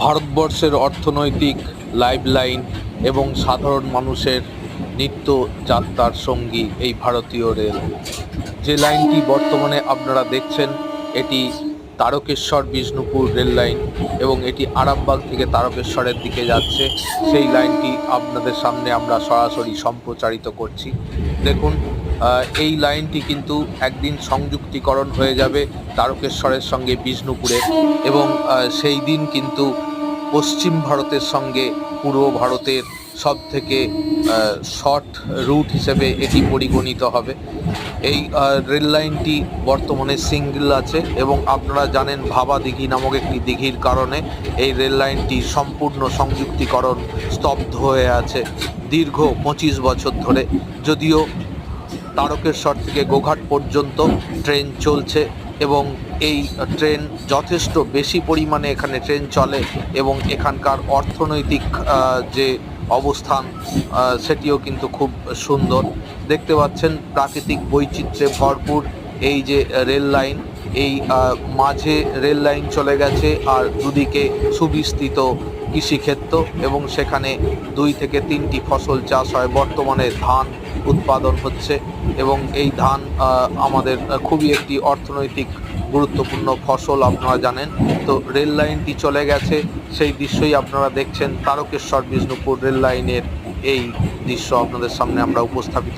ভারতবর্ষের অর্থনৈতিক লাইফলাইন এবং সাধারণ মানুষের নিত্য যাত্রার সঙ্গী এই ভারতীয় রেল। যে লাইনটি বর্তমানে আপনারা দেখছেন এটি তারকেশ্বর বিষ্ণুপুর রেল লাইন এবং এটি আরামবাগ থেকে তারকেশ্বরের দিকে যাচ্ছে। সেই লাইনটি আপনাদের সামনে আমরা সরাসরি সম্প্রচারিত করছি। দেখুন, এই লাইনটি কিন্তু একদিন সংযুক্তিকরণ হয়ে যাবে তারকেশ্বরের সঙ্গে বিষ্ণুপুরের, এবং সেই দিন কিন্তু পশ্চিম ভারতের সঙ্গে পূর্ব ভারতের সবথেকে শর্ট রুট হিসেবে এটি পরিগণিত হবে। এই রেল লাইনটি বর্তমানে সিঙ্গেল আছে এবং আপনারা জানেন ভাবা দিঘি নামক একটি দিঘির কারণে এই রেল লাইনটি সম্পূর্ণ সংযুক্তিকরণ স্তব্ধ হয়ে আছে দীর্ঘ 25 বছর ধরে। যদিও তারকেশ্বর থেকে গোঘাট পর্যন্ত ট্রেন চলছে এবং এই ট্রেন যথেষ্ট বেশি পরিমাণে এখানে ট্রেন চলে এবং এখানকার অর্থনৈতিক যে অবস্থান সেটিও কিন্তু খুব সুন্দর। দেখতে পাচ্ছেন প্রাকৃতিক বৈচিত্র্যে ভরপুর এই যে রেল লাইন, এই মাঝে রেল লাইন চলে গেছে আর দুদিকে সুবিস্তৃত কৃষিক্ষেত্র এবং সেখানে 2 থেকে 3টি ফসল চাষ হয়। বর্তমানে ধান উৎপাদন হচ্ছে এবং এই ধান আমাদের খুবই একটি অর্থনৈতিক গুরুত্বপূর্ণ ফসল, আপনারা জানেন। তো রেল লাইনটি চলে গেছে, সেই দৃশ্যই আপনারা দেখছেন। তারকেশ্বর বিষ্ণুপুর রেল লাইনের এই দৃশ্য আপনাদের সামনে আমরা উপস্থাপিত